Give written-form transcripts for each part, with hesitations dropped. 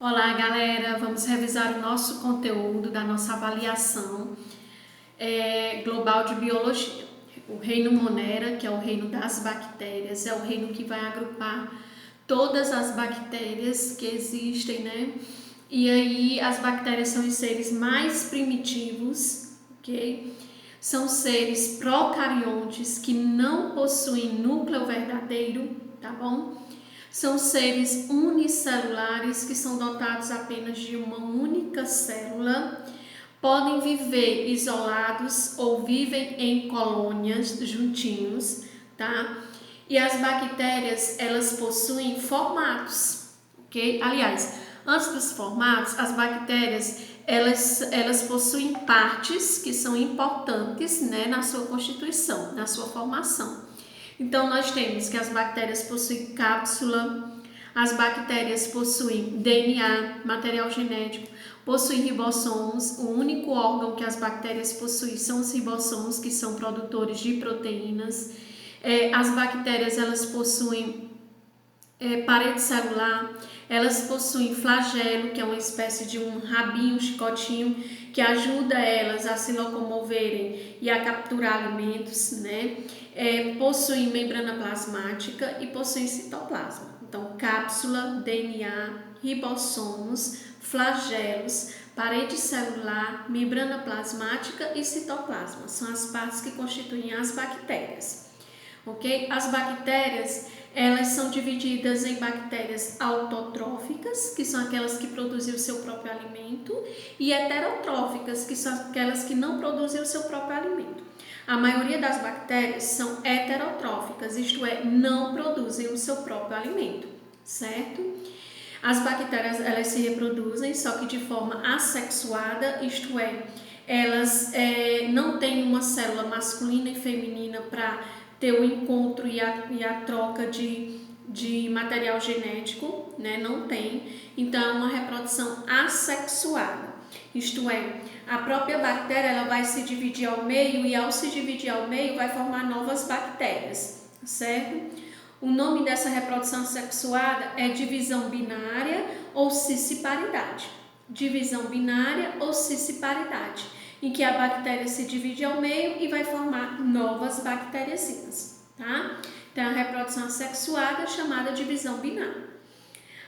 Olá, galera! Vamos revisar o nosso conteúdo da nossa avaliação global de biologia. O reino Monera, que é o reino das bactérias, é o reino que vai agrupar todas as bactérias que existem, né? E aí, as bactérias são os seres mais primitivos, ok? São seres procariontes que não possuem núcleo verdadeiro, tá bom? São seres unicelulares que são dotados apenas de uma única célula, podem viver isolados ou vivem em colônias juntinhos, tá? E as bactérias, elas possuem formatos, ok? Aliás, antes dos formatos, as bactérias, elas possuem partes que são importantes, né, na sua constituição, na sua formação. Então, nós temos que as bactérias possuem cápsula, as bactérias possuem DNA, material genético, possuem ribossomos. O único órgão que as bactérias possuem são os ribossomos, que são produtores de proteínas. As bactérias, elas possuem parede celular, elas possuem flagelo, que é uma espécie de um rabinho, um chicotinho, que ajuda elas a se locomoverem e a capturar alimentos, né? Possuem membrana plasmática e possuem citoplasma. Então, cápsula, DNA, ribossomos, flagelos, parede celular, membrana plasmática e citoplasma. São as partes que constituem as bactérias. Ok? As bactérias, elas são divididas em bactérias autotróficas, que são aquelas que produzem o seu próprio alimento, e heterotróficas, que são aquelas que não produzem o seu próprio alimento. A maioria das bactérias são heterotróficas, isto é, não produzem o seu próprio alimento, certo? As bactérias, elas se reproduzem, só que de forma assexuada, isto é, elas não têm uma célula masculina e feminina para ter o encontro e a troca de material genético, né? Não tem. Então, é uma reprodução assexuada. Isto é, a própria bactéria ela vai se dividir ao meio e ao se dividir ao meio vai formar novas bactérias, certo? O nome dessa reprodução assexuada é divisão binária ou cisciparidade. Divisão binária ou cisciparidade, em que a bactéria se divide ao meio e vai formar novas bactériazinhas, tá? Então, a reprodução assexuada é chamada divisão binária.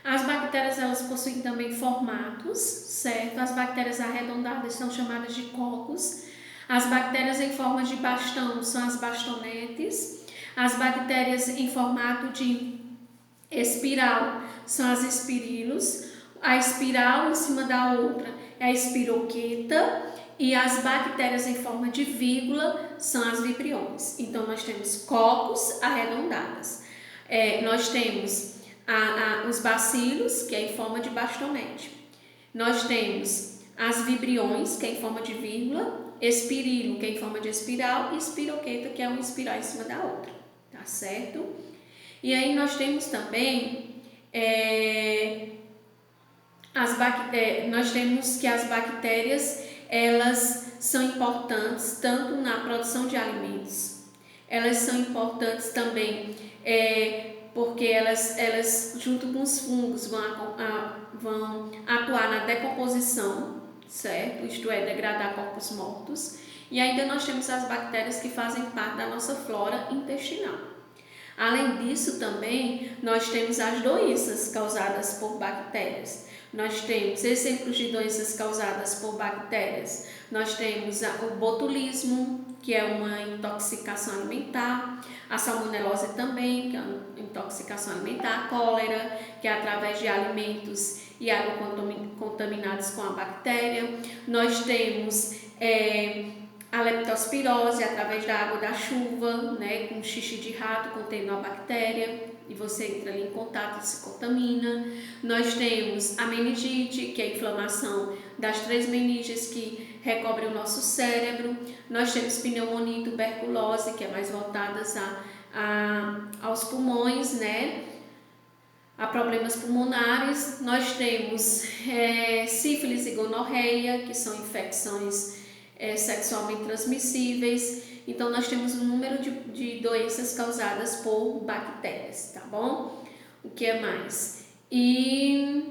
As bactérias, elas possuem também formatos, certo? As bactérias arredondadas são chamadas de cocos. As bactérias em forma de bastão são as bastonetes. As bactérias em formato de espiral são as espirilos. A espiral em cima da outra é a espiroqueta. E as bactérias em forma de vírgula são as vibriões. Então, nós temos cocos arredondadas. Nós temos os bacilos, que é em forma de bastonete. Nós temos as vibriões, que é em forma de vírgula, espirilo, que é em forma de espiral, e espiroqueta, que é uma espiral em cima da outra, tá certo? E aí nós temos também nós temos que as bactérias, elas são importantes tanto na produção de alimentos, elas são importantes também porque elas junto com os fungos vão atuar na decomposição, certo? Isto é, degradar corpos mortos. E ainda nós temos as bactérias que fazem parte da nossa flora intestinal. Além disso, também, nós temos as doenças causadas por bactérias. Nós temos exemplos de doenças causadas por bactérias. Nós temos o botulismo, que é uma intoxicação alimentar, a salmonelose também, que é uma intoxicação alimentar, a cólera, que é através de alimentos e água contaminados com a bactéria. Nós temos a leptospirose através da água da chuva, né, com xixi de rato contendo a bactéria, e você entra ali em contato e se contamina. Nós temos a meningite, que é a inflamação das 3 meninges que recobrem o nosso cérebro. Nós temos pneumonia e tuberculose, que é mais voltadas aos pulmões, né, a problemas pulmonares. Nós temos sífilis e gonorreia, que são infecções sexualmente transmissíveis. Então, nós temos um número de doenças causadas por bactérias, tá bom? O que é mais? E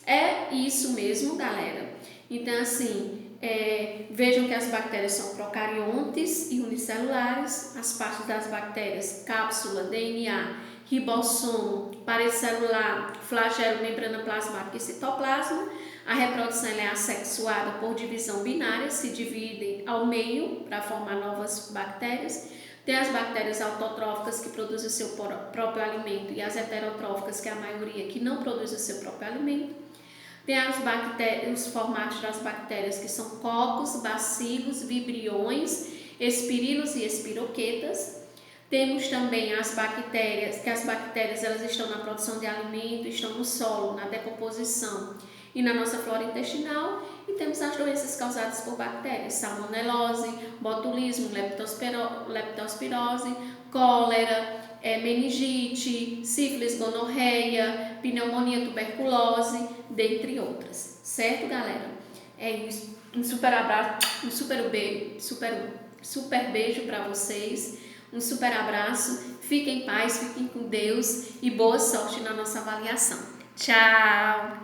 É isso mesmo, galera. Então, assim, vejam que as bactérias são procariontes e unicelulares. As partes das bactérias, cápsula, DNA, ribossomo, parede celular, flagelo, membrana plasmática e citoplasma. A reprodução é assexuada por divisão binária, se dividem ao meio para formar novas bactérias. Tem as bactérias autotróficas que produzem o seu próprio alimento e as heterotróficas, que é a maioria que não produz o seu próprio alimento. Tem as bactérias, os formatos das bactérias que são cocos, bacilos, vibriões, espirilos e espiroquetas. Temos também as bactérias, que as bactérias elas estão na produção de alimento, estão no solo, na decomposição e na nossa flora intestinal. E temos as doenças causadas por bactérias, salmonelose, botulismo, leptospirose, cólera, meningite, sífilis, gonorreia, pneumonia, tuberculose, dentre outras. Certo, galera? É isso. Um super abraço, um super beijo para vocês. Um super abraço. Fiquem em paz, fiquem com Deus e boa sorte na nossa avaliação. Tchau!